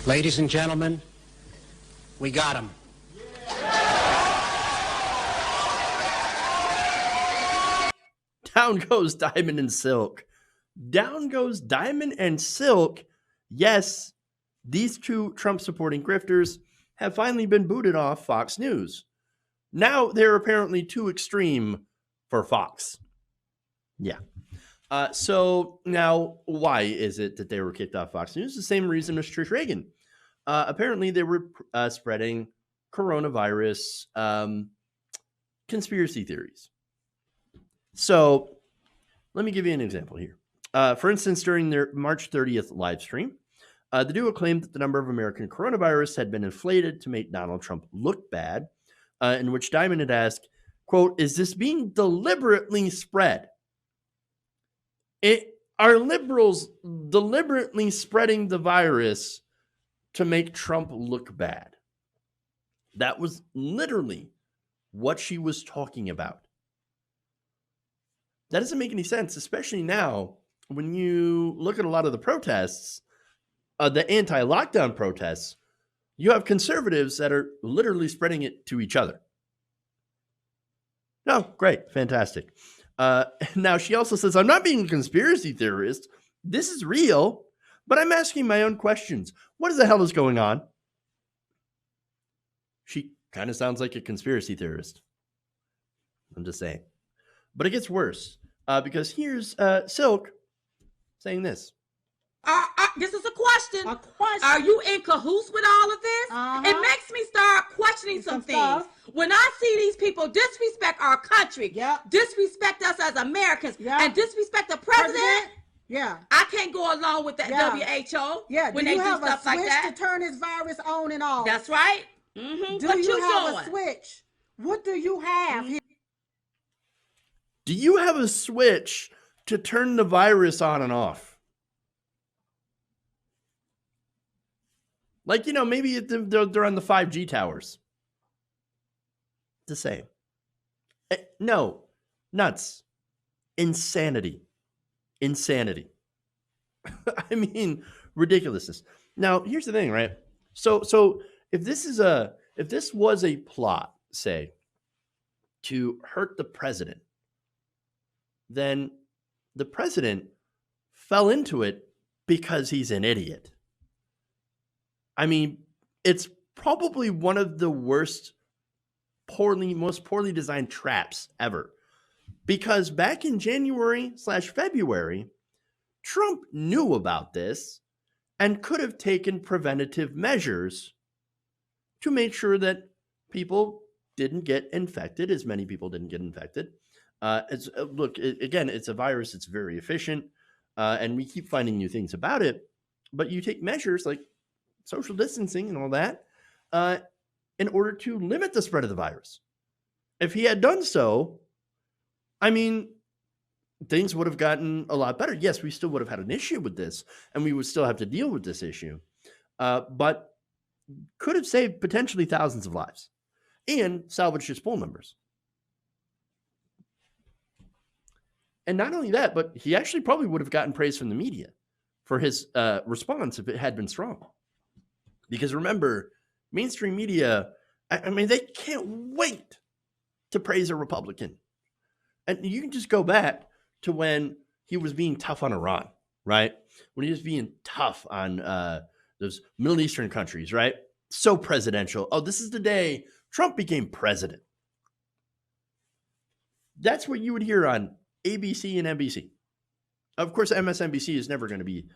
Ladies and gentlemen, we got him. Down goes Diamond and Silk. Down goes Diamond and Silk. Yes, these two Trump-supporting grifters have finally been booted off Fox News. Now they're apparently too extreme for Fox. Yeah. So now, why is it that they were kicked off Fox News? The same reason as Trish Reagan. Apparently, they were spreading coronavirus conspiracy theories. So let me give you an example here. For instance, during their March 30th live stream, the duo claimed that the number of American coronavirus had been inflated to make Donald Trump look bad, in which Diamond had asked, quote, "Is this being deliberately spread? Are liberals deliberately spreading the virus to make Trump look bad?" That was literally what she was talking about. That doesn't make any sense, especially now when you look at a lot of the protests, the anti-lockdown protests. You have conservatives that are literally spreading it to each other. No, great, fantastic. Now, she also says, "I'm not being a conspiracy theorist. This is real, but I'm asking my own questions. What the hell is going on?" She kind of sounds like a conspiracy theorist. I'm just saying. But it gets worse because here's Silk saying this. This is a question. Are you in cahoots with all of this? It makes me start questioning some things. When I see these people disrespect our country, disrespect us as Americans, and disrespect the president, I can't go along with that WHO when they do stuff like that. To turn this virus on and off. That's right. Do you have a switch? What do you have? Do you have a switch to turn the virus on and off? Like, maybe they're on the 5G towers. The same. No. Nuts. Insanity. I mean, ridiculousness. Now, here's the thing, right? So if this was a plot, say, to hurt the president, then the president fell into it because he's an idiot. I mean, it's probably one of the most poorly designed traps ever. Because back in January/February, Trump knew about this and could have taken preventative measures to make sure that people didn't get infected, as many people didn't get infected. Again, it's a virus. It's very efficient, and we keep finding new things about it. But you take measures like social distancing and all that in order to limit the spread of the virus. If he had done so, I mean, things would have gotten a lot better. Yes, we still would have had an issue with this, and we would still have to deal with this issue, but could have saved potentially thousands of lives and salvaged his poll numbers. And not only that, but he actually probably would have gotten praise from the media for his response if it had been strong. Because remember, mainstream media, I mean, they can't wait to praise a Republican. And you can just go back to when he was being tough on Iran, right? When he was being tough on those Middle Eastern countries, right? So presidential. Oh, this is the day Trump became president. That's what you would hear on ABC and NBC. Of course, MSNBC is never going to be,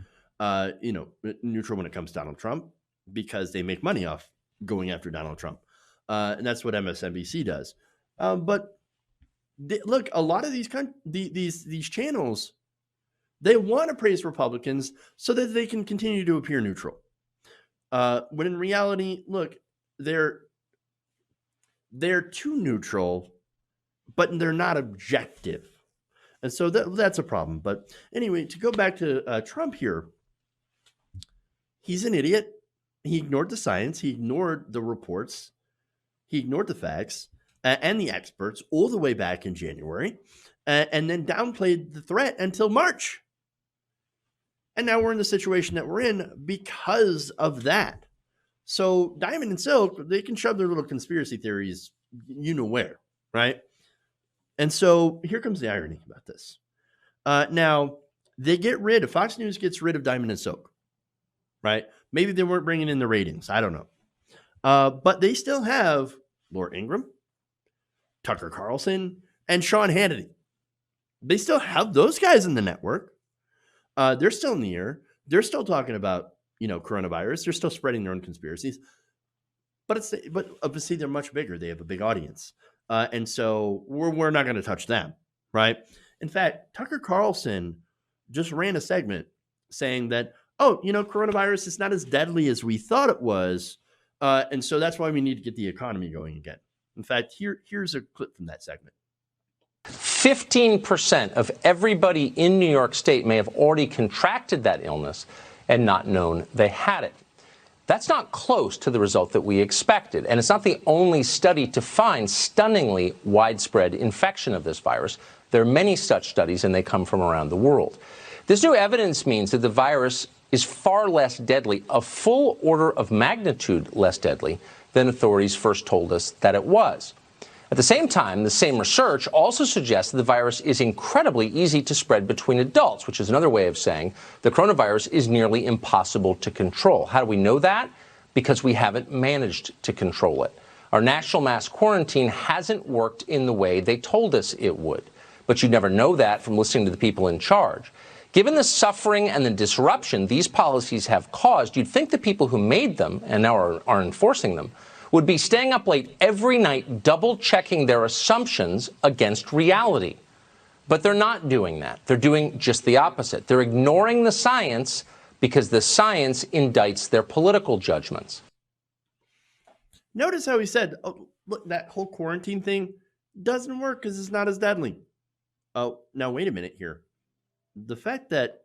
neutral when it comes to Donald Trump, because they make money off going after Donald Trump. And that's what MSNBC does. But look, a lot of these channels, they want to praise Republicans so that they can continue to appear neutral. When in reality, look, they're too neutral, but they're not objective. And so that's a problem. But anyway, to go back to Trump here, he's an idiot. He ignored the science. He ignored the reports. He ignored the facts and the experts all the way back in January, and then downplayed the threat until March. And now we're in the situation that we're in because of that. So Diamond and Silk, they can shove their little conspiracy theories, you know where, right? And so here comes the irony about this. Now, Fox News gets rid of Diamond and Silk, right? Maybe they weren't bringing in the ratings. I don't know. But they still have Laura Ingraham, Tucker Carlson, and Sean Hannity. They still have those guys in the network. They're still in the air. They're still talking about, coronavirus. They're still spreading their own conspiracies. But obviously they're much bigger. They have a big audience. And so we're not going to touch them, right? In fact, Tucker Carlson just ran a segment saying that, coronavirus is not as deadly as we thought it was. And so that's why we need to get the economy going again. In fact, here's a clip from that segment. 15% of everybody in New York State may have already contracted that illness and not known they had it. That's not close to the result that we expected. And it's not the only study to find stunningly widespread infection of this virus. There are many such studies, and they come from around the world. This new evidence means that the virus is far less deadly, a full order of magnitude less deadly than authorities first told us that it was. At the same time, the same research also suggests that the virus is incredibly easy to spread between adults, which is another way of saying the coronavirus is nearly impossible to control. How do we know that? Because we haven't managed to control it. Our national mass quarantine hasn't worked in the way they told us it would. But you never know that from listening to the people in charge. Given the suffering and the disruption these policies have caused, you'd think the people who made them and now are enforcing them would be staying up late every night, double-checking their assumptions against reality. But they're not doing that. They're doing just the opposite. They're ignoring the science because the science indicts their political judgments. Notice how he said, look, that whole quarantine thing doesn't work because it's not as deadly. Oh, now wait a minute here. The fact that,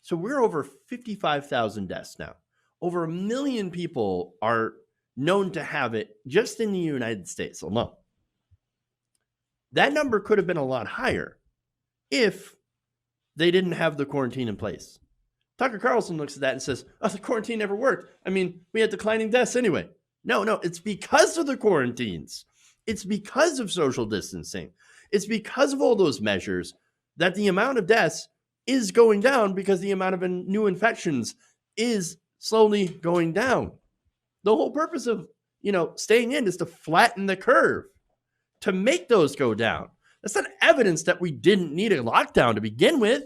so we're over 55,000 deaths now. Over 1 million people are known to have it just in the United States alone. That number could have been a lot higher if they didn't have the quarantine in place. Tucker Carlson looks at that and says, the quarantine never worked. I mean, we had declining deaths anyway. No, it's because of the quarantines. It's because of social distancing. It's because of all those measures that the amount of deaths is going down because the amount of new infections is slowly going down. The whole purpose of, staying in is to flatten the curve, to make those go down. That's not evidence that we didn't need a lockdown to begin with.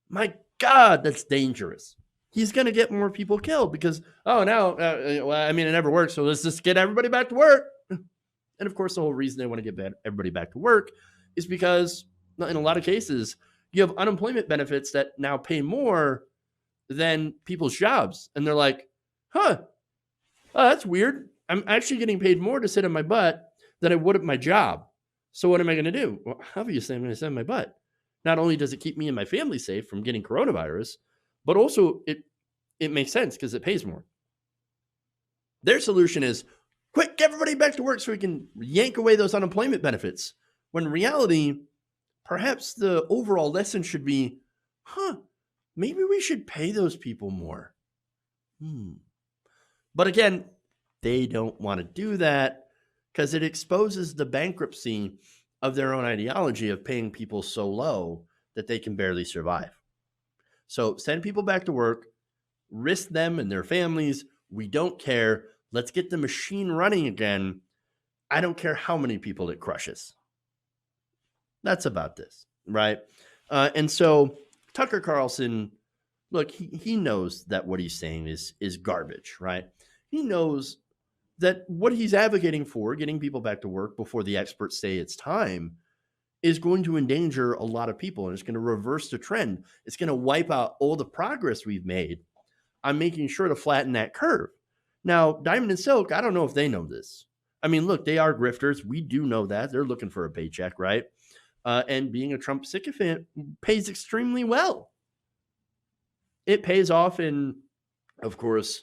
My God, that's dangerous. He's going to get more people killed because, it never worked, so let's just get everybody back to work. And of course, the whole reason they want to get everybody back to work is because in a lot of cases, you have unemployment benefits that now pay more than people's jobs. And they're like, that's weird. I'm actually getting paid more to sit on my butt than I would at my job. So what am I going to do? Well, obviously, I'm going to sit on my butt. Not only does it keep me and my family safe from getting coronavirus, but also it makes sense because it pays more. Their solution is, quick, get everybody back to work so we can yank away those unemployment benefits. When in reality, perhaps the overall lesson should be, maybe we should pay those people more. But again, they don't want to do that because it exposes the bankruptcy of their own ideology of paying people so low that they can barely survive. So send people back to work, risk them and their families. We don't care. Let's get the machine running again. I don't care how many people it crushes. That's about this, right? And so Tucker Carlson, look, he knows that what he's saying is garbage, right? He knows that what he's advocating for, getting people back to work before the experts say it's time, is going to endanger a lot of people, and it's going to reverse the trend. It's going to wipe out all the progress we've made on making sure to flatten that curve. Now, Diamond and Silk, I don't know if they know this. I mean, look, they are grifters. We do know that. They're looking for a paycheck, right? And being a Trump sycophant pays extremely well. It pays off in, of course,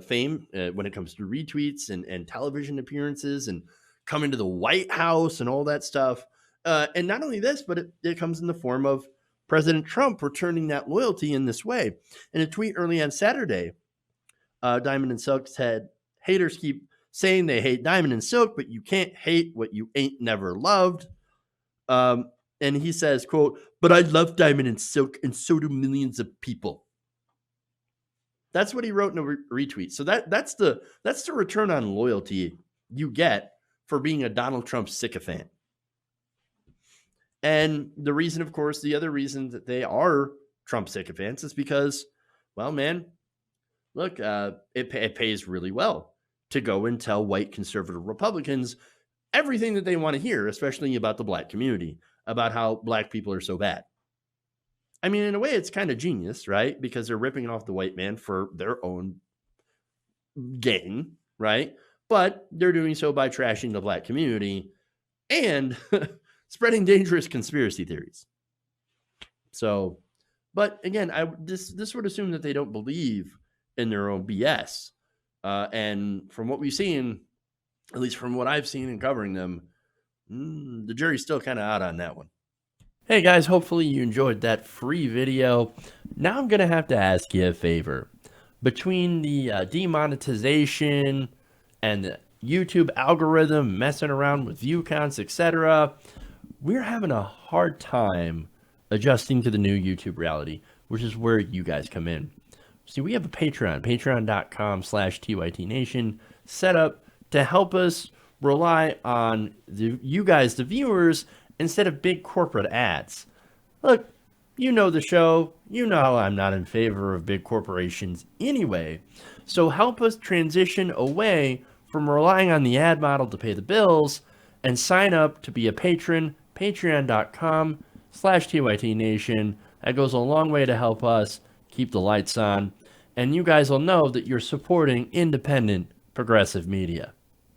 fame when it comes to retweets and television appearances and coming to the White House and all that stuff. And not only this, but it comes in the form of President Trump returning that loyalty in this way. In a tweet early on Saturday, Diamond and Silk said, haters keep saying they hate Diamond and Silk, but you can't hate what you ain't never loved. And he says, quote, but I love Diamond and Silk, and so do millions of people. That's what he wrote in a retweet. So that's the return on loyalty you get for being a Donald Trump sycophant. And the reason, of course, the other reason that they are Trump sycophants is because, well, man, look, it pays really well to go and tell white conservative Republicans everything that they want to hear, especially about the black community, about how black people are so bad. I mean, in a way, it's kind of genius, right? Because they're ripping off the white man for their own gain, right? But they're doing so by trashing the black community and spreading dangerous conspiracy theories. So, but again, this would assume that they don't believe in their own BS. And from what we've seen, at least from what I've seen in covering them, the jury's still kind of out on that one. Hey guys, hopefully you enjoyed that free video. Now I'm going to have to ask you a favor. Between the demonetization and the YouTube algorithm messing around with view counts, etc., we're having a hard time adjusting to the new YouTube reality, which is where you guys come in. See, we have a Patreon, patreon.com/TYTNation, set up to help us rely on you guys, the viewers, instead of big corporate ads. Look, you know the show. You know I'm not in favor of big corporations anyway. So help us transition away from relying on the ad model to pay the bills and sign up to be a patron, patreon.com/TYTNation. That goes a long way to help us keep the lights on. And you guys will know that you're supporting independent progressive media.